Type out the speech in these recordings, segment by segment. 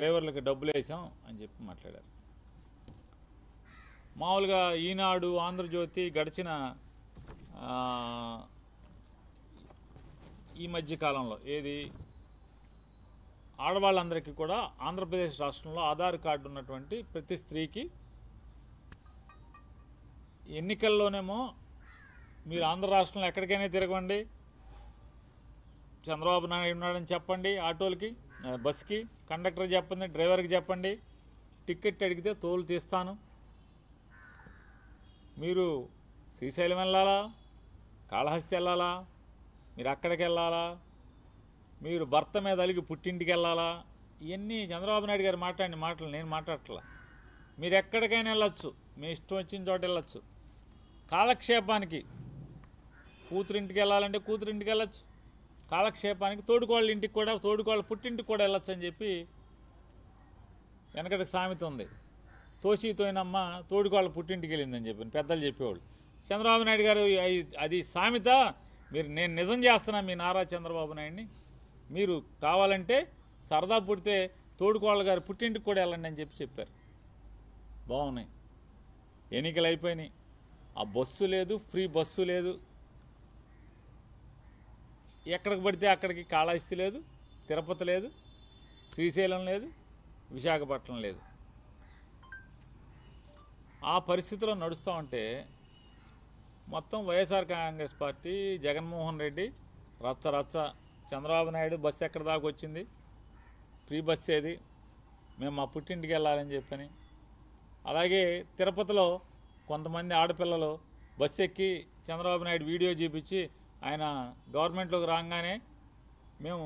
డ్రైవర్లకు డబ్బులు వేసాం అని చెప్పి మాట్లాడారు. మామూలుగా ఈనాడు, ఆంధ్రజ్యోతి గడిచిన ఈ మధ్య కాలంలో ఏది ఆడవాళ్ళందరికీ కూడా ఆంధ్రప్రదేశ్ రాష్ట్రంలో ఆధార్ కార్డు ఉన్నటువంటి ప్రతి స్త్రీకి ఎన్నికల్లోనేమో మీరు ఆంధ్ర రాష్ట్రంలో ఎక్కడికైనా తిరగండి, చంద్రబాబు నాయుడు ఉన్నాడని చెప్పండి, ఆటోలకి బస్కి కండక్టర్కి చెప్పండి, డ్రైవర్కి చెప్పండి, టికెట్ అడిగితే తోలు తీస్తాను, మీరు శ్రీశైలం వెళ్ళాలా, కాళహస్తి వెళ్ళాలా, మీరు అక్కడికి వెళ్ళాలా, మీరు భర్త మీద అలిగి పుట్టింటికి వెళ్ళాలా, ఇవన్నీ చంద్రబాబు నాయుడు గారు మాట్లాడిన మాటలు నేను మాట్లాడట్లా. మీరు ఎక్కడికైనా వెళ్ళొచ్చు, మీ ఇష్టం వచ్చిన చోట వెళ్ళొచ్చు. కాలక్షేపానికి కూతురింటికి వెళ్ళాలంటే కూతురింటికి వెళ్ళొచ్చు, కాలక్షేపానికి తోడుకోళ్ళ ఇంటికి కూడా, తోడుకోళ్ళ పుట్టింటికి కూడా వెళ్ళొచ్చు అని చెప్పి వెనకటికి సామెత ఉంది. తోసితోయినమ్మ తోడుకోళ్ళ పుట్టింటికి వెళ్ళిందని చెప్పి పెద్దలు చెప్పేవాళ్ళు. చంద్రబాబు నాయుడు గారు అది సామెత, నేను నిజం చేస్తున్నా మీ నారా చంద్రబాబు నాయుడిని, మీరు కావాలంటే సరదా పుడితే తోడుకోళ్ళ గారు పుట్టింటికి కూడా వెళ్ళండి అని చెప్పారు. బాగున్నాయి. ఎన్నికలు అయిపోయినాయి, ఆ బస్సు లేదు, ఫ్రీ బస్సు లేదు, ఎక్కడికి పడితే అక్కడికి కాళహస్తి లేదు, తిరుపతి లేదు, శ్రీశైలం లేదు, విశాఖపట్నం లేదు. ఆ పరిస్థితిలో నడుస్తూ ఉంటే మొత్తం వైఎస్ఆర్ కాంగ్రెస్ పార్టీ, జగన్మోహన్ రెడ్డి రచ్చ చంద్రబాబు నాయుడు బస్సు ఎక్కడి దాకా వచ్చింది, ఫ్రీ బస్సు ఏది, మేము మా పుట్టింటికి వెళ్ళాలని చెప్పని. అలాగే తిరుపతిలో కొంతమంది ఆడపిల్లలు బస్సు ఎక్కి చంద్రబాబు నాయుడు వీడియో చూపించి ఆయన గవర్నమెంట్లోకి రాగానే మేము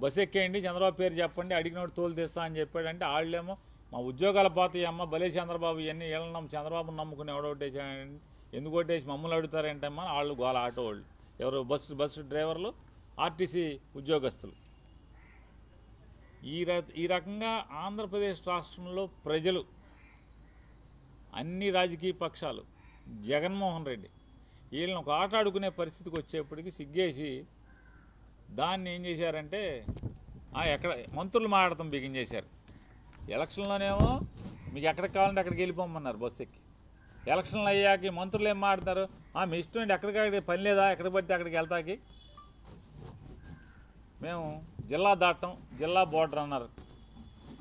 బస్సు ఎక్కేయండి, చంద్రబాబు పేరు చెప్పండి, అడిగినోడు తోలు తీస్తా అని చెప్పాడంటే వాళ్ళేమో మా ఉద్యోగాల పోతాయి అమ్మ, భలే చంద్రబాబు ఇవన్నీ ఏళ్ళన్నాం, చంద్రబాబుని నమ్ముకుని ఎవడోటేసాడు, ఎందుకు కొట్టేసి మమ్మల్ని అడుగుతారేంటమ్మా వాళ్ళు గోల. ఆటో వాళ్ళు ఎవరు, బస్సు డ్రైవర్లు, ఆర్టీసీ ఉద్యోగస్తులు. ఈ రకంగా ఆంధ్రప్రదేశ్ రాష్ట్రంలో ప్రజలు, అన్ని రాజకీయ పక్షాలు, జగన్మోహన్ రెడ్డి వీళ్ళని ఒక ఆట ఆడుకునే పరిస్థితికి వచ్చేప్పటికి సిగ్గేసి దాన్ని ఏం చేశారంటే ఎక్కడ మంత్రులు మాట్లాడటం బిగించేశారు. ఎలక్షన్లోనేమో మీకు ఎక్కడికి కావాలంటే అక్కడికి వెళ్ళిపోమన్నారు బస్సు ఎక్కి. ఎలక్షన్లు అయ్యాక మంత్రులు ఏం మాట్లాడతారు, మీ ఇష్టం ఏంటి, ఎక్కడికి పని లేదా, ఎక్కడికి పడితే అక్కడికి వెళ్తాకి, మేము జిల్లా దాటం, జిల్లా బోర్డర్ అన్నారు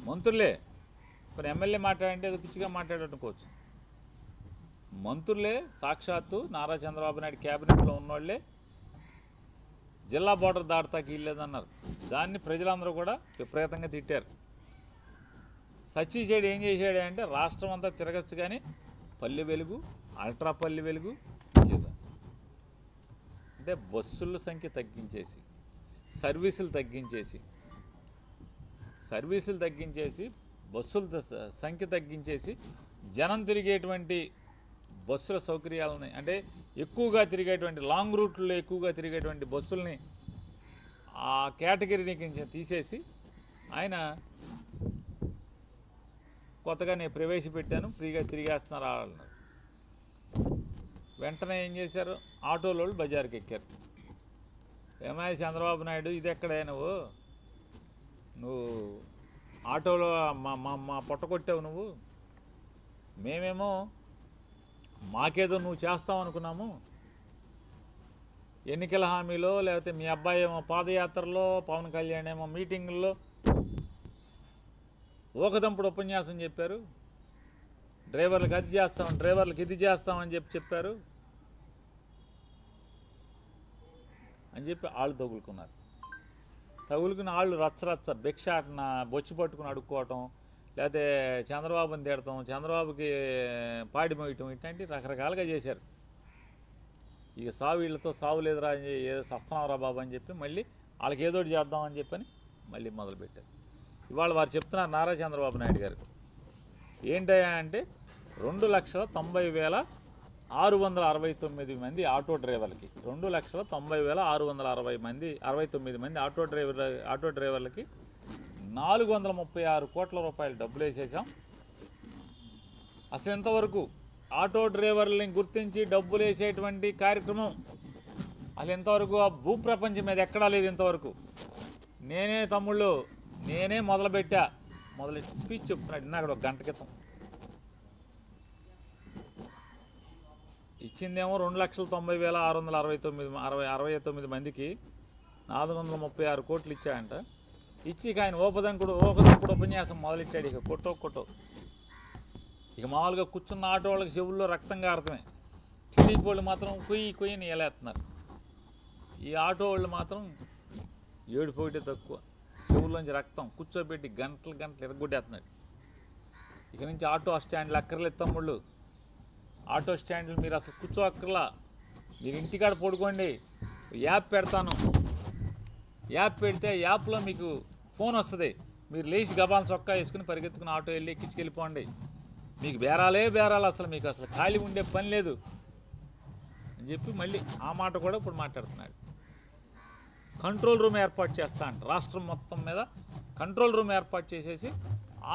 మంత్రులే. ఇప్పుడు ఎమ్మెల్యే మాట్లాడంటే అది పిచ్చిగా మాట్లాడనుకోవచ్చు. మంత్రులే సాక్షాత్తు నారా చంద్రబాబు నాయుడు క్యాబినెట్లో ఉన్నోళ్ళే జిల్లా బోర్డర్ దాటతాకి వీల్లేదన్నారు. దాన్ని ప్రజలందరూ కూడా విపరీతంగా తిట్టారు. సచిచేడు ఏం చేశాడు అంటే రాష్ట్రం అంతా తిరగచ్చు కానీ పల్లె వెలుగు, అల్ట్రా పల్లె వెలుగు అంటే బస్సుల సంఖ్య తగ్గించేసి, సర్వీసులు తగ్గించేసి బస్సుల సంఖ్య తగ్గించేసి జనం తిరిగేటువంటి బస్సుల సౌకర్యాలని, అంటే ఎక్కువగా తిరిగేటువంటి లాంగ్ రూట్లో ఎక్కువగా తిరిగేటువంటి బస్సుల్ని ఆ కేటగిరీని తీసేసి ఆయన కొత్తగా నేను ప్రవేశపెట్టాను, ఫ్రీగా తిరిగేస్తున్నారు వాళ్ళన్నారు. వెంటనే ఏం చేశారు, ఆటోలో బజార్కి ఎక్కారు. ఏమయ్య చంద్రబాబు నాయుడు, ఇది ఎక్కడే నువ్వు ఆటోలో మా పొట్ట కొట్టావు నువ్వు, మేమేమో మాకేదో నువ్వు చేస్తావు అనుకున్నాము, ఎన్నికల హామీలో లేకపోతే మీ అబ్బాయి ఏమో పాదయాత్రలో, పవన్ కళ్యాణ్ ఏమో మీటింగుల్లో ఊకదంపుడు ఉపన్యాసం చెప్పారు, డ్రైవర్లకు అది చేస్తాం, డ్రైవర్లకు ఇది చేస్తామని చెప్పారు అని చెప్పి వాళ్ళు తగులుకుని వాళ్ళు రచ్చ భిక్షాటన, బొచ్చి పట్టుకుని అడుక్కోవటం, లేకపోతే చంద్రబాబుని తిడతాం, చంద్రబాబుకి పాడి మోయటం, ఇట్లాంటి రకరకాలుగా చేశారు. ఇక వీళ్ళతో సావు లేదురా, ఏదో సస్తున్నావురా బాబు అని చెప్పి మళ్ళీ వాళ్ళకి ఏదోటి చేద్దామని చెప్పని మళ్ళీ మొదలుపెట్టారు. ఇవాళ వారు చెప్తున్నారు నారా చంద్రబాబు నాయుడు గారు ఏంటయ్యా అంటే 2,90,669 మంది ఆటో డ్రైవర్లకి, 2,90,669 మంది ఆటో డ్రైవర్లకి 436 కోట్ల రూపాయలు డబ్బులు వేసేసాం. అసలు ఇంతవరకు ఆటో డ్రైవర్లని గుర్తించి డబ్బులు వేసేటువంటి కార్యక్రమం అసలు ఇంతవరకు ఆ భూప్రపంచం మీద ఎక్కడా లేదు. ఇంతవరకు నేనే మొదలుపెట్టా, మొదలెట్టి స్పీచ్ చెప్తున్నాడు ఇందాక ఒక గంట క్రితం. ఇచ్చిందేమో 2,90,669 మందికి 436 కోట్లు ఇచ్చాయంట. ఇచ్చి ఇక ఆయన ఓపదంకుడు ఉపన్యాసం మొదలెట్టాడు. ఇక కొట్టో ఇక మామూలుగా కూర్చున్న ఆటో వాళ్ళకి చెవుల్లో రక్తం కారతమే. టీడీపీ వాళ్ళు మాత్రం కొయ్యని ఎలేస్తున్నారు. ఈ ఆటో వాళ్ళు మాత్రం ఏడుపోయితే తక్కువ, చెవుల్లోంచి రక్తం కూర్చోబెట్టి గంటలు ఎరగొట్టేస్తున్నాడు. ఇక నుంచి ఆటో స్టాండ్లు అక్కర్లేదు తమ్ముళ్ళు, ఆటో స్టాండ్లు మీరు అసలు కూర్చో అక్కర్లా, మీరు ఇంటికాడ పడుకోండి. యాప్ పెడతాను, యాప్ పెడితే యాప్లో మీకు ఫోన్ వస్తుంది, మీరు లేచి గబాలను చొక్కా వేసుకుని పరిగెత్తుకుని ఆటో వెళ్ళి ఎక్కించుకెళ్ళిపోండి. మీకు బేరాలు అసలు మీకు అసలు ఖాళీ ఉండే పని లేదు అని చెప్పి మళ్ళీ ఆ మాట కూడా ఇప్పుడు మాట్లాడుతున్నాడు. కంట్రోల్ రూమ్ ఏర్పాటు చేస్తా అంట, రాష్ట్రం మొత్తం మీద కంట్రోల్ రూమ్ ఏర్పాటు చేసేసి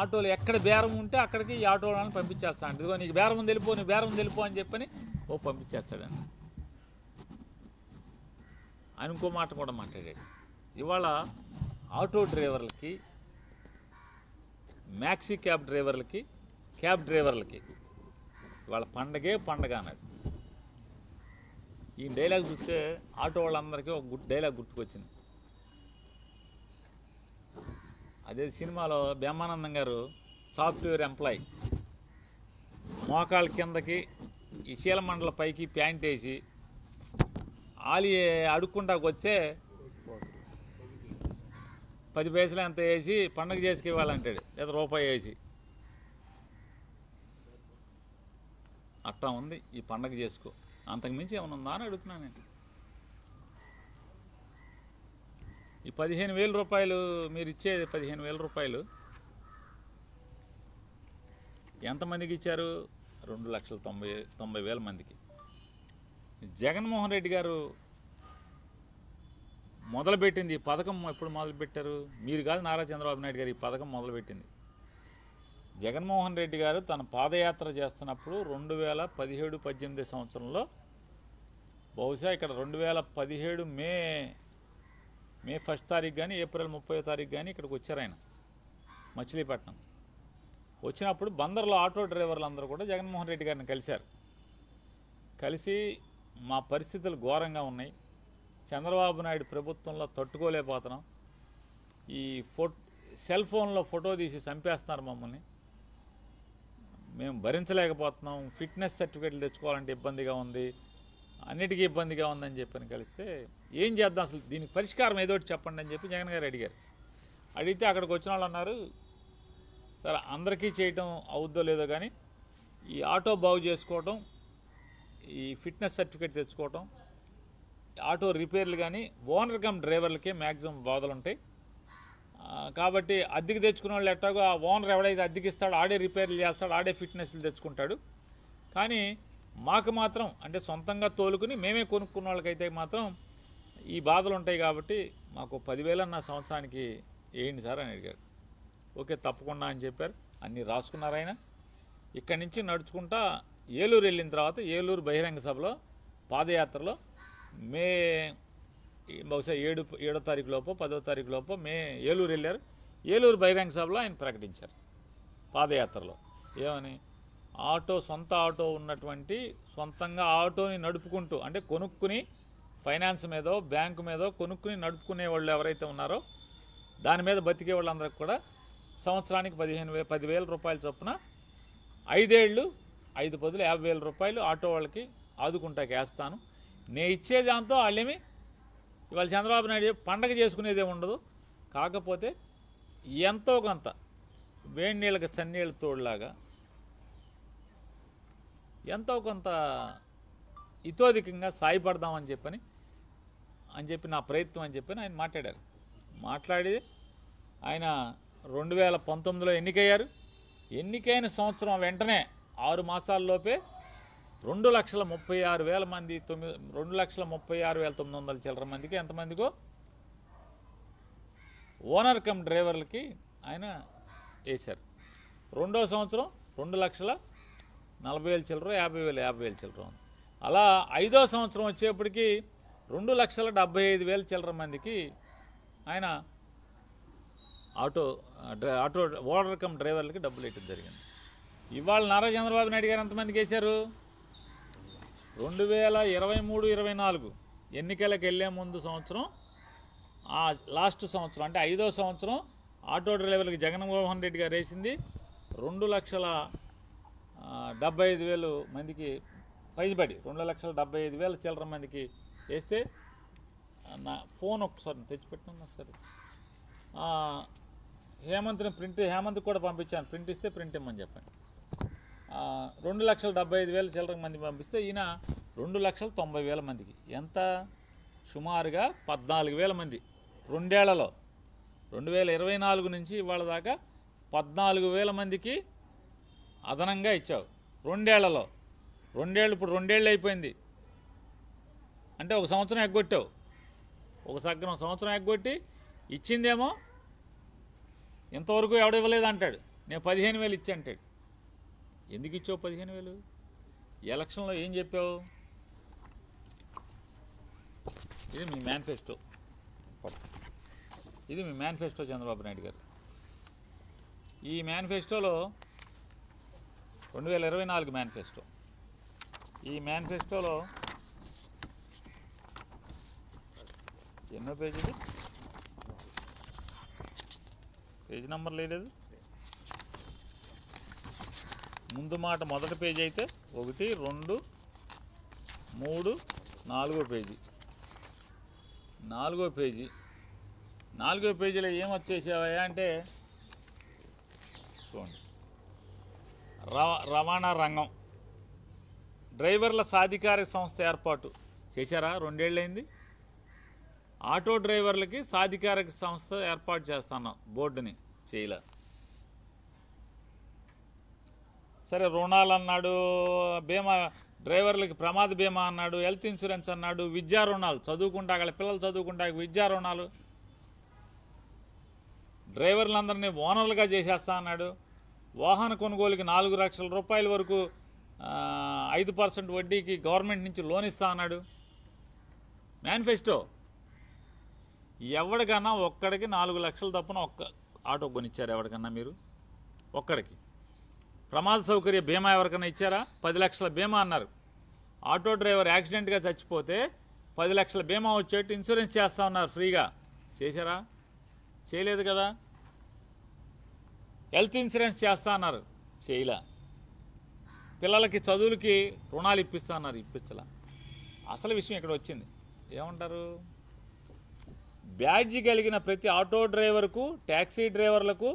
ఆటోలు ఎక్కడ బేరం ఉంటే అక్కడికి ఈ ఆటో వాళ్ళని పంపించేస్తా అంట. ఇదిగో నీకు బేరం ఉంది వెళ్ళిపో అని చెప్పని పంపించేస్తాడండి. ఆయన ఇంకో మాట కూడా మాట్లాడాడు. ఇవాళ ఆటో డ్రైవర్లకి, మ్యాక్సీ క్యాబ్ డ్రైవర్లకి ఇవాళ పండగ అన్నాడు. ఈ డైలాగ్ చూస్తే ఆటో వాళ్ళందరికీ ఒక డైలాగ్ గుర్తుకొచ్చింది. అదే సినిమాలో బ్రహ్మానందం గారు సాఫ్ట్వేర్ ఎంప్లాయీ మోకాళ్ళ కిందకి ఈ శీలమండల పైకి ప్యాంట్ వేసి ఆలి అడుక్కుంటాకు వచ్చే 10 పైసలు ఎంత వేసి పండగ చేసుకు ఇవ్వాలంటాడు, లేదా రూపాయి వేసి. అట్టా ఉంది ఈ పండగ చేసుకో, అంతకుమించి ఏమైనా ఉందా అని అడుగుతున్నాను నేను. ఈ 15,000 రూపాయలు మీరు ఇచ్చేది 15,000 రూపాయలు ఎంతమందికి ఇచ్చారు? 2,90,000 మందికి. జగన్మోహన్ రెడ్డి గారు మొదలుపెట్టింది ఈ పథకం ఎప్పుడు మొదలుపెట్టారు? మీరు కాదు, నారా చంద్రబాబు నాయుడు గారు ఈ పథకం మొదలుపెట్టింది. జగన్మోహన్ రెడ్డి గారు తన పాదయాత్ర చేస్తున్నప్పుడు 2017-18 సంవత్సరంలో, బహుశా ఇక్కడ 2017 మే 1 తారీఖు కానీ ఏప్రిల్ 30 తారీఖు కానీ ఇక్కడికి వచ్చారు ఆయన మచిలీపట్నం. వచ్చినప్పుడు బందర్లో ఆటో డ్రైవర్లు అందరూ కూడా జగన్మోహన్ రెడ్డి గారిని కలిసి మా పరిస్థితులు ఘోరంగా ఉన్నాయి, చంద్రబాబు నాయుడు ప్రభుత్వంలో తట్టుకోలేకపోతున్నాం, ఈ సెల్ ఫోన్లో ఫోటో తీసి చంపేస్తున్నారు మమ్మల్ని, మేము భరించలేకపోతున్నాం, ఫిట్నెస్ సర్టిఫికేట్లు తెచ్చుకోవాలంటే ఇబ్బందిగా ఉంది, అన్నిటికీ ఇబ్బందిగా ఉందని చెప్పని కలిస్తే ఏం చేద్దాం, అసలు దీనికి పరిష్కారం ఏదో ఒకటి చెప్పండి అని చెప్పి జగన్ గారు అడిగితే అక్కడికి వచ్చిన వాళ్ళు అన్నారు, సరే అందరికీ చేయటం అవుద్దో లేదో కానీ ఈ ఆటో బాగు చేసుకోవటం, ఈ ఫిట్నెస్ సర్టిఫికేట్ తెచ్చుకోవటం, ఆటో రిపేర్లు కానీ ఓనర్ కమ్ డ్రైవర్లకే మ్యాక్సిమం బాధలు ఉంటాయి. కాబట్టి అద్దెకి తెచ్చుకునే వాళ్ళు ఎట్టాగో ఆ ఓనర్ ఎవడైతే అద్దెకి ఇస్తాడో ఆడే రిపేర్లు చేస్తాడు, ఆడే ఫిట్నెస్లు తెచ్చుకుంటాడు. కానీ మాకు మాత్రం అంటే సొంతంగా తోలుకుని మేమే కొనుక్కున్న వాళ్ళకైతే మాత్రం ఈ బాధలు ఉంటాయి. కాబట్టి మాకు 10,000 అన్న సంవత్సరానికి వేయండి సార్ అని అడిగారు. ఓకే తప్పకుండా అని చెప్పారు. అన్నీ రాసుకున్నారు ఆయన. ఇక్కడి నుంచి నడుచుకుంటా ఏలూరు వెళ్ళిన తర్వాత ఏలూరు బహిరంగ సభలో పాదయాత్రలో బహుశా 7వ తారీఖు లోపో 10వ తారీఖు లోపో ఏలూరు వెళ్ళారు. ఏలూరు బహిరంగ సభలో ఆయన ప్రకటించారు పాదయాత్రలో ఏమని, సొంత ఆటో ఉన్నటువంటి, సొంతంగా ఆటోని నడుపుకుంటూ అంటే కొనుక్కుని ఫైనాన్స్ మీదో బ్యాంకు మీదో కొనుక్కుని నడుపుకునే వాళ్ళు ఎవరైతే ఉన్నారో దాని మీద బతికే వాళ్ళందరికీ కూడా సంవత్సరానికి 10,000 రూపాయల చొప్పున 5 ఏళ్ళు 5 బదులు 50,000 రూపాయలు ఆటో వాళ్ళకి ఆదుకుంటాకి వేస్తాను. నేను ఇచ్చే దాంతో వాళ్ళేమి ఇవాళ చంద్రబాబు నాయుడు పండగ చేసుకునేదే ఉండదు, కాకపోతే ఎంతో కొంత వేడి నీళ్ళకి చన్నీళ్ళ తోడులాగా ఎంతో కొంత ఇతోధికంగా సాయపడదామని చెప్పి నా ప్రయత్నం అని చెప్పి ఆయన మాట్లాడారు. మాట్లాడి ఆయన 2019లో ఎన్నికయ్యారు. ఎన్నికైన సంవత్సరం వెంటనే 6 మాసాల్లోపే 2,36,000 మంది 2,36,900 చిల్లర మందికి ఎంతమందికో ఓనర్ కమ్ డ్రైవర్లకి ఆయన వేశారు. రెండో సంవత్సరం 2,40,000 చిల్లర 50,000 చిల్లర ఉంది. అలా 5వ సంవత్సరం వచ్చేప్పటికి 2,75,000 చిల్లర మందికి ఆయన ఆటో ఓడర్ కమ్ డ్రైవర్లకి డబ్బులు వేయటం జరిగింది. ఇవాళ నారా చంద్రబాబు నాయుడు గారు ఎంతమందికి వేశారు? 2023-24 ఎన్నికలకు వెళ్ళే ముందు సంవత్సరం, లాస్ట్ సంవత్సరం అంటే 5వ సంవత్సరం ఆటో డ్రైవర్లకి జగన్మోహన్ రెడ్డి గారు వేసింది 2,75,000 మందికి పైబడి 2,75,000 చిల్లర మందికి వేస్తే, నా ఫోన్ ఒకసారి తెచ్చిపెట్టినాను ఒకసారి. హేమంత్ కూడా పంపించాను, ప్రింట్ ఇస్తే ప్రింట్ ఇమ్మని చెప్పండి. 2,75,000 చిల్లర మంది పంపిస్తే ఈయన 2,90,000 మందికి, ఎంత సుమారుగా 14,000 మంది రెండేళ్లలో, 2024 నుంచి ఇవాళ దాకా 14,000 మందికి అదనంగా ఇచ్చావు రెండేళ్లలో. ఇప్పుడు రెండేళ్ళు అయిపోయింది అంటే ఒక సంవత్సరం ఎగ్గొట్టావు. ఒక సంవత్సరం ఎగ్గొట్టి ఇచ్చిందేమో ఇంతవరకు ఎవడ ఇవ్వలేదు అంటాడు. నేను 15,000 ఇచ్చా అంటాడు. ఎందుకు ఇచ్చావు 15,000? ఎలక్షన్లో ఏం చెప్పావు? ఇది మీ మేనిఫెస్టో, చంద్రబాబు నాయుడు గారు. ఈ మేనిఫెస్టోలో 2024 మేనిఫెస్టో, ఈ మేనిఫెస్టోలో ఎన్నో పేజీలు? పేజీ నెంబర్ లేదు. ముందు మాట మొదటి పేజీ అయితే 1, 2, 3, 4వ పేజీ. 4వ పేజీలో ఏమొచ్చేసావా అంటే చూడండి, రవాణా రంగం డ్రైవర్ల సాధికారిక సంస్థ ఏర్పాటు చేశారా? 2 ఏళ్ళైంది. ఆటో డ్రైవర్లకి సాధికారిక సంస్థ ఏర్పాటు చేస్తాను, బోర్డుని చేయలే. సరే, రుణాలు అన్నాడు, బీమా డ్రైవర్లకి ప్రమాద బీమా అన్నాడు, హెల్త్ ఇన్సూరెన్స్ అన్నాడు, విద్యా రుణాలు చదువుకుంటా పిల్లలు చదువుకుంటా విద్యా రుణాలు, డ్రైవర్లందరినీ ఓనర్లుగా చేసేస్తా అన్నాడు. వాహన కొనుగోలుకి 4 లక్షల రూపాయల వరకు 5% వడ్డీకి గవర్నమెంట్ నుంచి లోన్ ఇస్తా అన్నాడు. మేనిఫెస్టో. ఎవడికన్నా ఒక్కడికి 4 లక్షలు తప్పున ఒక్క ఆటో కొనిచ్చారు ఎవరికన్నా మీరు? ఒక్కడికి. ప్రమాద సౌకర్య బీమా ఎవరికన్నా ఇచ్చారా? 10 లక్షల బీమా అన్నారు. ఆటో డ్రైవర్ యాక్సిడెంట్గా చచ్చిపోతే 10 లక్షల బీమా వచ్చేట్టు ఇన్సూరెన్స్ చేస్తా ఉన్నారు ఫ్రీగా. చేశారా? చేయలేదు కదా. హెల్త్ ఇన్సూరెన్స్ చేస్తా అన్నారు, చేయలే. పిల్లలకి చదువులకి రుణాలు ఇప్పిస్తా అన్నారు, ఇప్పించలా. అసలు విషయం ఇక్కడ వచ్చింది. ఏమంటారు? బ్యాడ్జి కలిగిన ప్రతి ఆటో డ్రైవర్కు, ట్యాక్సీ డ్రైవర్లకు,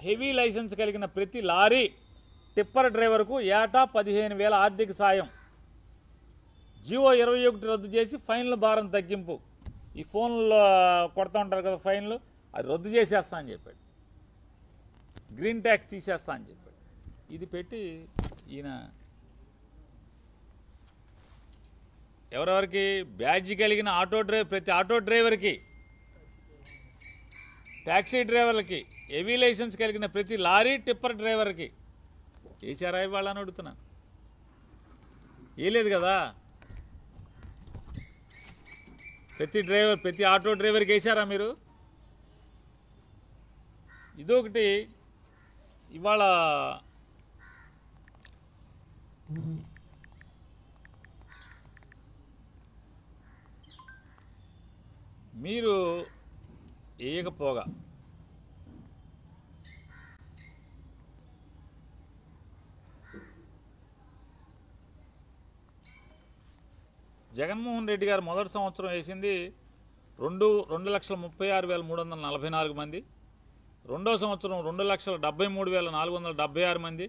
హెవీ లైసెన్స్ కలిగిన ప్రతి లారీ టిప్పర్ డ్రైవర్కు ఏటా 15,000 ఆర్థిక సాయం. జీవో 21 రద్దు చేసి ఫైన్ల భారం తగ్గింపు. ఈ ఫోన్లో కొడతా ఉంటారు కదా ఫైన్లు, అది రద్దు చేసేస్తా అని చెప్పాడు. గ్రీన్ ట్యాక్స్ తీసేస్తా అని చెప్పాడు. ఇది పెట్టి ఈయన ఎవరెవరికి? బ్యాడ్జి కలిగిన ప్రతి ఆటో డ్రైవర్కి, ట్యాక్సీ డ్రైవర్లకి, హెవీ లైసెన్స్ కలిగిన ప్రతి లారీ టిప్పర్ డ్రైవర్కి వేసారా ఇవ్వాలని అడుగుతున్నాను. వేయలేదు కదా. ప్రతి ఆటో డ్రైవర్కి వేసారా మీరు? ఇదొకటి. ఇవాళ మీరు వేయకపోగా జగన్మోహన్ రెడ్డి గారు మొదటి సంవత్సరం వేసింది 2,36,344 మంది. రెండో సంవత్సరం 2,73,476 మంది.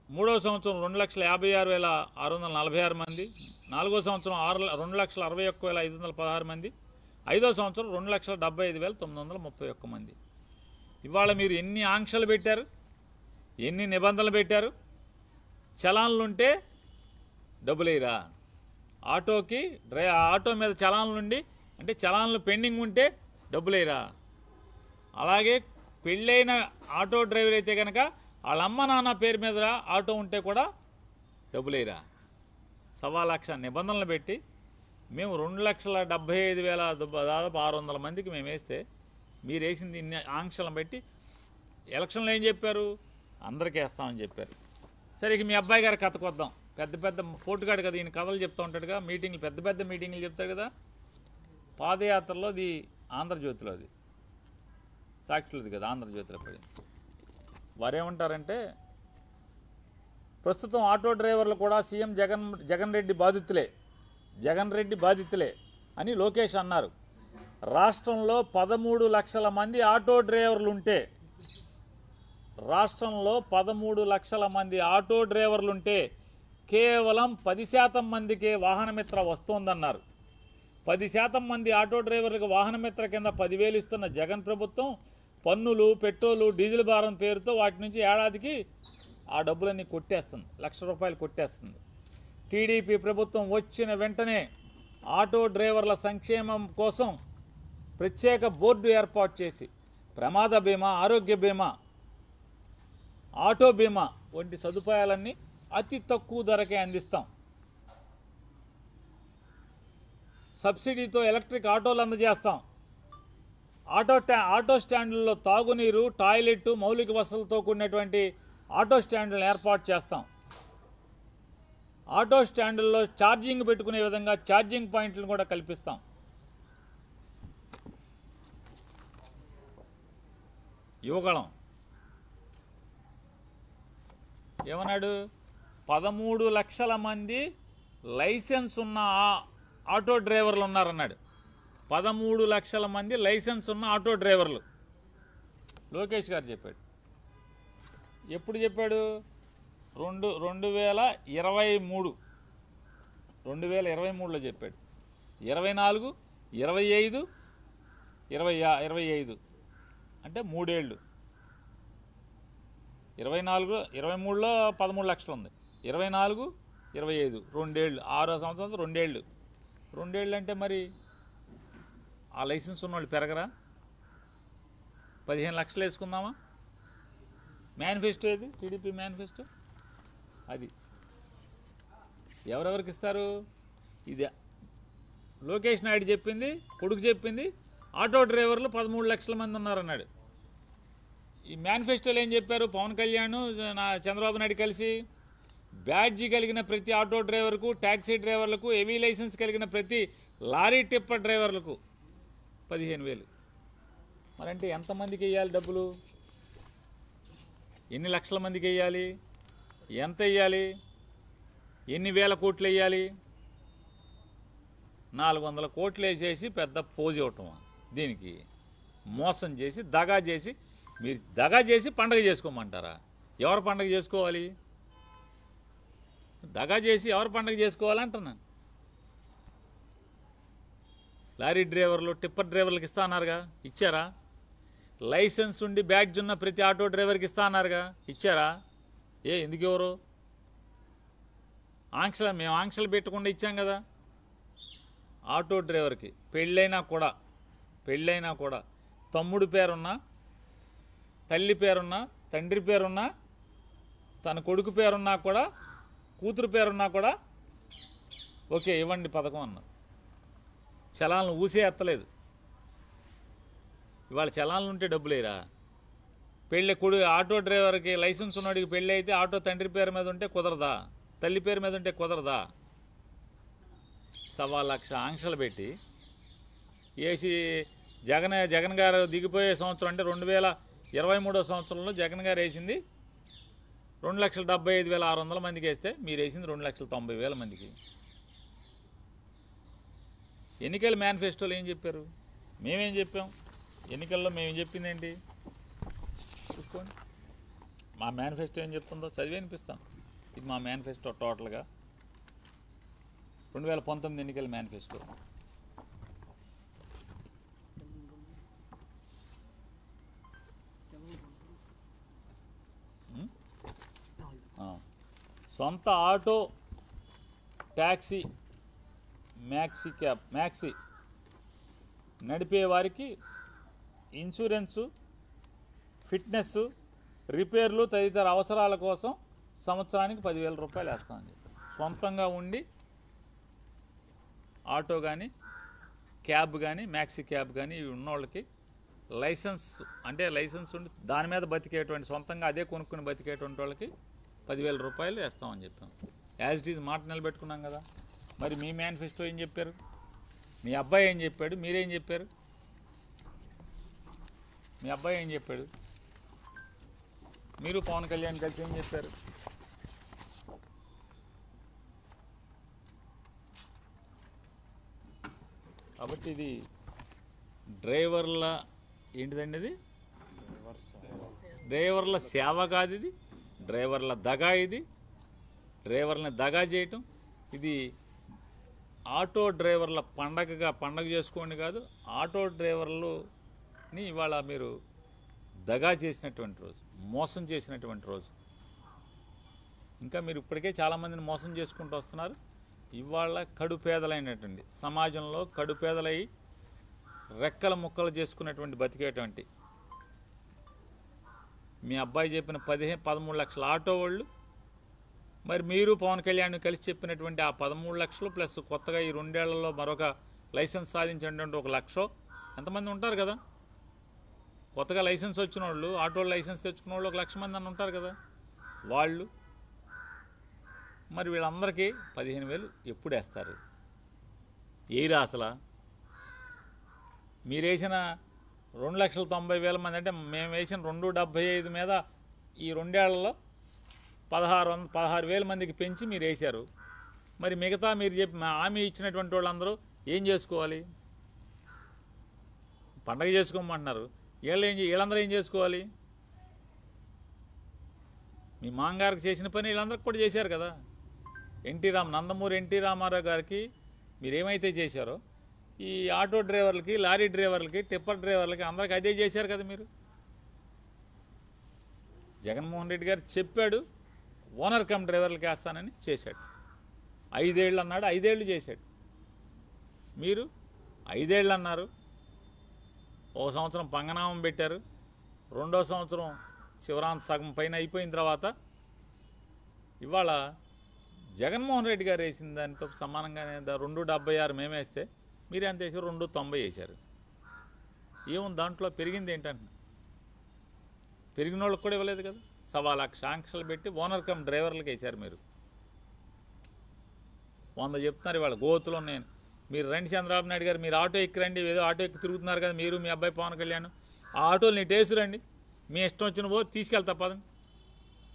మూడో సంవత్సరం 2,56,646 మంది. నాలుగో సంవత్సరం 2,61,516 మంది. ఐదో సంవత్సరం 2,75,931 మంది. ఇవాళ మీరు ఎన్ని ఆంక్షలు పెట్టారు, ఎన్ని నిబంధనలు పెట్టారు? చలాన్లుంటే డబ్బులేరా? ఆటో మీద చలాన్లుండి అంటే చలాన్లు పెండింగ్ ఉంటే డబ్బులేరా? అలాగే పెళ్ళైన ఆటో డ్రైవర్ అయితే కనుక వాళ్ళ అమ్మ నాన్న పేరు మీద ఆటో ఉంటే కూడా డబ్బులేరా? 1,00,000 నిబంధనలు పెట్టి మేము 2,75,000 దాదాపు 600 మందికి మేము వేస్తే మీరు వేసింది ఇన్ని ఆంక్షలను బట్టి ఎలక్షన్లో ఏం చెప్పారు? అందరికీ వేస్తామని చెప్పారు. సరే, ఇక మీ అబ్బాయి గారి కథకు వద్దాం. పెద్ద పెద్ద పోటుగాడు కదా, ఈయన కథలు చెప్తూ ఉంటాడుగా, మీటింగ్లు పెద్ద పెద్ద మీటింగ్లు చెప్తాడు కదా. పాదయాత్రలో అది ఆంధ్రజ్యోతిలో, అది సాక్షులది కదా, ఆంధ్రజ్యోతిలో పడింది. వారేమంటారంటే, ప్రస్తుతం ఆటో డ్రైవర్లు కూడా సీఎం జగన్ రెడ్డి బాధితులే అని లోకేష్ అన్నారు. రాష్ట్రంలో 13 లక్షల మంది ఆటో డ్రైవర్లుంటే కేవలం 10% మందికే వాహనమిత్ర వస్తోందన్నారు. 10% మంది ఆటో డ్రైవర్లకు వాహనమిత్ర కింద 10,000 ఇస్తున్న జగన్ ప్రభుత్వం పన్నులు, పెట్రోలు, డీజిల్ భారం పేరుతో వాటి నుంచి ఏడాదికి ఆ డబ్బులన్నీ కొట్టేస్తుంది. ₹1,00,000 కొట్టేస్తుంది. టీడీపీ ప్రభుత్వం వచ్చిన వెంటనే ఆటో డ్రైవర్ల సంక్షేమం కోసం ప్రత్యేక బోర్డు ఏర్పాటు చేసి ప్రమాద బీమా, ఆరోగ్య బీమా, ఆటో బీమా వంటి సదుపాయాలన్నీ అతి తక్కువ ధరకే అందిస్తాం. సబ్సిడీతో ఎలక్ట్రిక్ ఆటోలు అందజేస్తాం. ఆటో స్టాండ్లలో తాగునీరు, టాయిలెట్, మౌలిక వసతులతో కూడినటువంటి ఆటో స్టాండ్లను ఏర్పాటు చేస్తాం. ఆటో స్టాండ్లలో ఛార్జింగ్ పెట్టుకునే విధంగా ఛార్జింగ్ పాయింట్లను కూడా కల్పిస్తాం. యువగళం ఏమన్నాడు? 13 లక్షల మంది లైసెన్స్ ఉన్న ఆటో డ్రైవర్లు ఉన్నారన్నాడు. 13 లక్షల మంది లైసెన్స్ ఉన్న ఆటో డ్రైవర్లు లోకేష్ గారు చెప్పాడు. ఎప్పుడు చెప్పాడు? 2023లో చెప్పాడు. 24, 25, 25 అంటే 3 ఏళ్ళు. 23లో 13 లక్షలు ఉంది. 24, 25 2 ఏళ్ళు. 6వ సంవత్సరం 2 ఏళ్ళు. 2 ఏళ్ళు అంటే మరి ఆ లైసెన్స్ ఉన్నవాళ్ళు పెరగరా? 15 లక్షలు వేసుకుందామా? మేనిఫెస్టో ఏది? టీడీపీ మేనిఫెస్టో అది. ఎవరెవరికి ఇస్తారు? ఇది లోకేష్ నాయుడు చెప్పింది, కొడుకు చెప్పింది. ఆటో డ్రైవర్లు 13 లక్షల మంది ఉన్నారన్నాడు. ఈ మేనిఫెస్టోలో ఏం చెప్పారు? పవన్ కళ్యాణ్, చంద్రబాబు నాయుడు కలిసి బ్యాడ్జీ కలిగిన ప్రతి ఆటో డ్రైవర్కు, ట్యాక్సీ డ్రైవర్లకు, హెవీ లైసెన్స్ కలిగిన ప్రతి లారీ టిప్పర్ డ్రైవర్లకు 15,000. మరంటే ఎంతమందికి వేయాలి డబ్బులు? ఎన్ని లక్షల మందికి వేయాలి? ఎంత వేయాలి? ఎన్ని వేల కోట్లు వేయాలి? 400 కోట్లు వేసేసి పెద్ద పోజ్ ఇవ్వటం. దీనికి మోసం చేసి, దగా చేసి, మీరు దగా చేసి పండగ చేసుకోమంటారా? ఎవరు పండగ చేసుకోవాలి? దగా చేసి ఎవరు పండగ చేసుకోవాలంటున్నాను. లారీ డ్రైవర్లు, టిప్పర్ డ్రైవర్లకు ఇస్తా అన్నారుగా, ఇచ్చారా? లైసెన్స్ ఉండి బ్యాడ్జ్ ఉన్న ప్రతి ఆటో డ్రైవర్కి ఇస్తా అన్నారుగా, ఇచ్చారా? ఎందుకు ఎవరు మేము ఆంక్షలు పెట్టకుండా ఇచ్చాం కదా. ఆటో డ్రైవర్కి పెళ్ళైనా కూడా తమ్ముడు పేరున్నా, తల్లి పేరున్నా, తండ్రి పేరున్నా, తన కొడుకు పేరున్నా కూడా, కూతురు పేరున్నా కూడా ఓకే ఇవ్వండి పథకం అన్నారు. చలాలను ఊసే ఎత్తలేదు. ఇవాళ చలాన్లు ఉంటే డబ్బులేరా? ఆటో డ్రైవర్కి లైసెన్స్ ఉన్నవాడికి పెళ్ళి అయితే ఆటో తండ్రి పేరు మీద ఉంటే కుదరదా? తల్లి పేరు మీద ఉంటే కుదరదా? 1,00,000 ఆంక్షలు పెట్టి వేసి జగన్ గారు దిగిపోయే సంవత్సరం అంటే 2023 సంవత్సరంలో జగన్ గారు వేసింది 2,75,600 మందికి వేస్తే మీరు వేసింది 2,90,000 మందికి. ఎన్నికల మేనిఫెస్టోలో ఏం చెప్పారు? మేమేం చెప్పాం? ఎన్నికల్లో మేమేం చెప్పింది ఏంటి చూసుకోండి. మా మేనిఫెస్టో ఏం చెప్తుందో చదివి వినిపిస్తాను. ఇది మా మేనిఫెస్టో టోటల్గా 2019 ఎన్నికల మేనిఫెస్టో. సొంత ఆటో, ట్యాక్సీ, మ్యాక్సీ నడిపే వారికి ఇన్సూరెన్సు, ఫిట్నెస్, రిపేర్లు తదితర అవసరాల కోసం సంవత్సరానికి 10,000 రూపాయలు వేస్తామని చెప్పి సొంతంగా ఉండి ఆటో కానీ క్యాబ్ కానీ మ్యాక్సీ క్యాబ్ కానీ ఇవి ఉన్నోళ్ళకి లైసెన్స్ అంటే లైసెన్స్ ఉండి దాని మీద బతికేటువంటి సొంతంగా అదే కొనుక్కుని బతికేటువంటి వాళ్ళకి 10,000 రూపాయలు వేస్తామని చెప్పాం. యాజ్ ఇట్ ఈజ్ మాట నిలబెట్టుకున్నాం కదా. మరి మీ మేనిఫెస్టో ఏం చెప్పారు, మీ అబ్బాయి ఏం చెప్పాడు, మీరేం చెప్పారు? మీ అబ్బాయి ఏం చెప్పాడు, మీరు పవన్ కళ్యాణ్ కలిసి ఏం చెప్పారు? కాబట్టి ఇది డ్రైవర్ల ఏంటిదండి, ఇది డ్రైవర్ల సేవ కాదు, ఇది డ్రైవర్ల దగా, ఇది డ్రైవర్లని దగా చేయటం. ఇది ఆటో డ్రైవర్ల పండగ చేసుకోండి కాదు, ఆటో డ్రైవర్లని ఇవాళ మీరు దగా చేసినటువంటి రోజు, మోసం చేసినటువంటి రోజు. ఇంకా మీరు ఇప్పటికే చాలామందిని మోసం చేసుకుంటూ వస్తున్నారు. ఇవాళ కడుపేదలైనటువంటి సమాజంలో కడుపేదలై రెక్కల ముక్కలు చేసుకున్నటువంటి బతికేటువంటి మీ అబ్బాయి చెప్పిన 13 లక్షల ఆటో వాళ్ళు, మరి మీరు పవన్ కళ్యాణ్ కలిసి చెప్పినటువంటి ఆ 13 లక్షలు ప్లస్ కొత్తగా ఈ 2 ఏళ్లలో మరొక లైసెన్స్ సాధించినటువంటి 1 లక్ష ఎంతమంది ఉంటారు కదా. కొత్తగా లైసెన్స్ వచ్చిన వాళ్ళు, ఆటో లైసెన్స్ తెచ్చుకున్న వాళ్ళు 1 లక్ష మంది అని ఉంటారు కదా. వాళ్ళు మరి వీళ్ళందరికీ 15,000 ఎప్పుడు వేస్తారు? ఏరా అసలు మీరు వేసిన 2,90,000 మంది అంటే మేము వేసిన 275 మీద ఈ 2 ఏళ్లలో 16,000 మందికి పెంచి మీరు వేశారు. మరి మిగతా మీరు చెప్పి హామీ ఇచ్చినటువంటి వాళ్ళందరూ ఏం చేసుకోవాలి? పండగ చేసుకోమంటున్నారు, వీళ్ళందరూ ఏం చేసుకోవాలి? మీ మాంగారికి చేసిన పని వీళ్ళందరికీ కూడా చేశారు కదా. నందమూరి ఎన్టీ రామారావు గారికి మీరేమైతే చేశారో ఈ ఆటో డ్రైవర్లకి, లారీ డ్రైవర్లకి, టిప్పర్ డ్రైవర్లకి అందరికీ అదే చేశారు కదా మీరు. జగన్మోహన్ రెడ్డి గారు చెప్పాడు ఓనర్ కమ్ డ్రైవర్లకి వేస్తానని, చేశాడు. 5 ఏళ్ళు అన్నాడు, 5 ఏళ్ళు చేశాడు. మీరు 5 ఏళ్ళు అన్నారు, 1 సంవత్సరం పంగనామం పెట్టారు, 2వ సంవత్సరం శివరాంత్ సగం పైన అయిపోయిన తర్వాత ఇవాళ జగన్మోహన్ రెడ్డి గారు వేసిన దానితో సమానంగానే 2.76 మేము వేస్తే మీరు ఎంత వేసారు? 2.90 వేశారు. ఏముంది దాంట్లో? పెరిగింది ఏంటంటే పెరిగిన వాళ్ళకి కూడా ఇవ్వలేదు కదా. 1,00,000 ఆంక్షలు పెట్టి ఓనర్ కమ్ డ్రైవర్లకి వేశారు. మీరు 100 చెప్తున్నారు ఇవాళ గోతులో. మీరు రండి చంద్రబాబు నాయుడు గారు, మీరు ఆటో ఎక్కి రండి, ఏదో ఆటో ఎక్కి తిరుగుతున్నారు కదా మీరు, మీ అబ్బాయి పవన్ కళ్యాణ్. ఆ ఆటోలు నీ టేసు రండి, మీ ఇష్టం వచ్చిన పో తీసుకెళ్తా పదండి.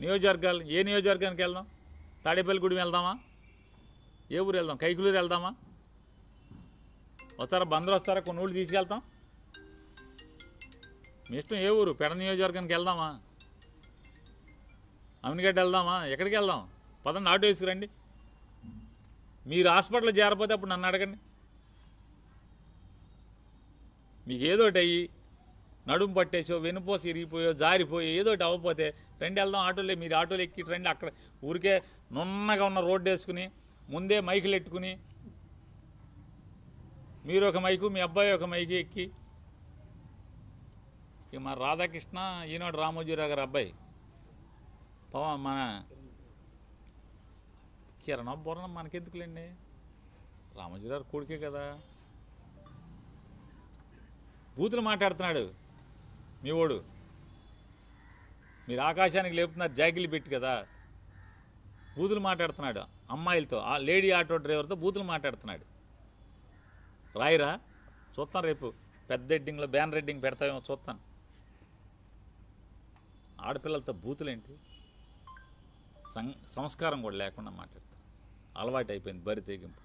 నియోజకవర్గాలు, ఏ నియోజకవర్గానికి వెళ్దాం? తాడేపల్లిగూడెం వెళ్దామా? ఏ ఊరు వెళ్దాం? కైకులూరు వెళ్దామా? వస్తారా? బందరు వస్తారా? కొన్ని ఊళ్ళు తీసుకెళ్తాం. మీ ఇష్టం. ఏ ఊరు? పెడ నియోజకవర్గానికి వెళ్దామా? అమినిగడ్డ వెళ్దామా? ఎక్కడికి వెళ్దాం? పదండి, ఆటో వేసుకురండి. మీరు హాస్పిటల్ చేరపోతే అప్పుడు నన్ను అడగండి. మీకు ఏదోటి అయ్యి నడుము పట్టేసో, వెనుపోసి ఇరిగిపోయో, జారిపోయో ఏదోటి అవ్వకపోతే రండి వెళ్దాం ఆటోలే. మీరు ఆటోలు ఎక్కి రండి. అక్కడ ఊరికే నున్నగా ఉన్న రోడ్డు వేసుకుని ముందే మైకులు ఎట్టుకుని మీరు ఒక మైకు, మీ అబ్బాయి ఒక మైకు ఎక్కి, ఇక మా రాధాకృష్ణ ఈనాడు రామోజీరావు గారు అబ్బాయి మన కిరణ్ బోరణం మనకెందుకులేండి, రామోజీరావు కొడుకే కదా. బూతులు మాట్లాడుతున్నాడు మీ ఓడు. మీరు ఆకాశానికి లేపుతున్నారు జాగిలు పెట్టి కదా. బూతులు మాట్లాడుతున్నాడు అమ్మాయిలతో, ఆ లేడీ ఆటో డ్రైవర్తో బూతులు మాట్లాడుతున్నాడు. రాయిరా, చూస్తాను రేపు పెద్ద ఎడ్డింగ్లో బ్యానర్ ఎడ్డింగ్ పెడతామేమో చూస్తాను. ఆడపిల్లలతో బూతులేంటి? సంస్కారం కూడా లేకుండా మాట్లాడతారు. అలవాటు అయిపోయింది బరి తెగింపు.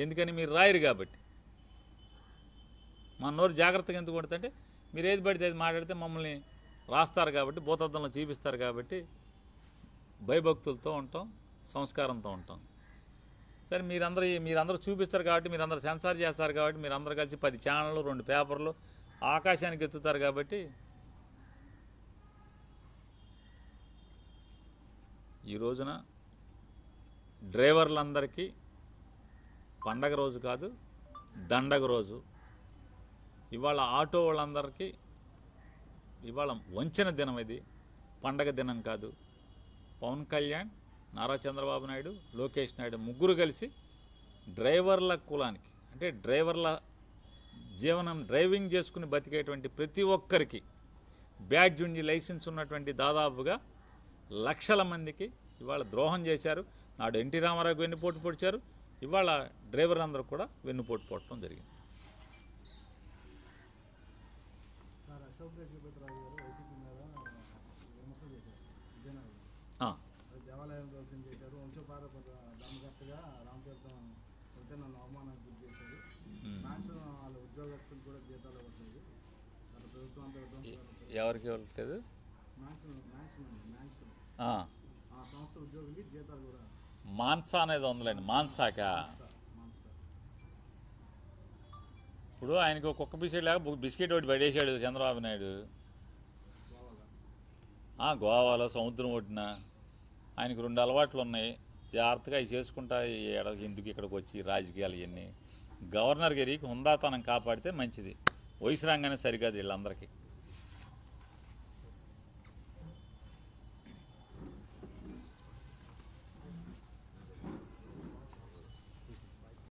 ఎందుకని? మీరు రాయరు కాబట్టి. మా నోరు జాగ్రత్తగా ఎందుకు కొడుతుంటే మీరు ఏది పడితే అది మాట్లాడితే మమ్మల్ని రాస్తారు కాబట్టి, భూతద్దంలో చూపిస్తారు కాబట్టి భయభక్తులతో ఉంటాం, సంస్కారంతో ఉంటాం. సరే మీరందరూ చూపిస్తారు కాబట్టి, మీరందరూ సెన్సార్ చేస్తారు కాబట్టి, మీరందరూ కలిసి 10 ఛానళ్ళు, 2 పేపర్లు ఆకాశానికి ఎత్తుతారు కాబట్టి ఈ రోజున డ్రైవర్లందరికీ పండగ రోజు కాదు, దండగ రోజు. ఇవాళ ఆటో వాళ్ళందరికీ ఇవాళ వంచన దినం, ఇది పండగ దినం కాదు. పవన్ కళ్యాణ్, నారా చంద్రబాబు నాయుడు, లోకేష్ నాయుడు ముగ్గురు కలిసి డ్రైవర్ల కులానికి, అంటే డ్రైవర్ల జీవనం డ్రైవింగ్ చేసుకుని బతికేటువంటి ప్రతి ఒక్కరికి బ్యాడ్జ్ ఉండి లైసెన్స్ ఉన్నటువంటి దాదాపుగా లక్షల మందికి ఇవాళ ద్రోహం చేశారు. నాడు ఎన్టీ రామారావుకి వెన్నుపోటు పొడిచారు, ఇవాళ డ్రైవర్లందరూ కూడా వెన్నుపోటు పొట్టడం జరిగింది. దేవాలయం దర్శనం చేశారు, వంశపారపర ధర్మకర్తగా రామతీర్థం వెళ్తే నన్ను అవమానానికి గురి చేశారు. మ్యాక్సిమం వాళ్ళ ఉద్యోగస్తులు కూడా జీతాలు ఇవ్వట్లేదు. వాళ్ళ ప్రభుత్వం ఎవరికి ఇవ్వట్లేదు, ఆ సంస్థ ఉద్యోగులకి జీతాలు కూడా. మాన్సా అనేది ఉందిలేండి, మాన్సాక ఇప్పుడు ఆయనకు కుక్క బిస్కెట్ లేక బిస్కెట్ ఒకటి పడేసాడు చంద్రబాబు నాయుడు. గోవాలో సముద్రం ఒడ్డున ఆయనకు 2 అలవాట్లు ఉన్నాయి, జాగ్రత్తగా అవి చేసుకుంటా ఎందుకు ఇక్కడికి వచ్చి రాజకీయాలు ఇవన్నీ. గవర్నర్ గారికి హుందాతనం కాపాడితే మంచిది. వయసు రాగానే సరికాదు వీళ్ళందరికీ.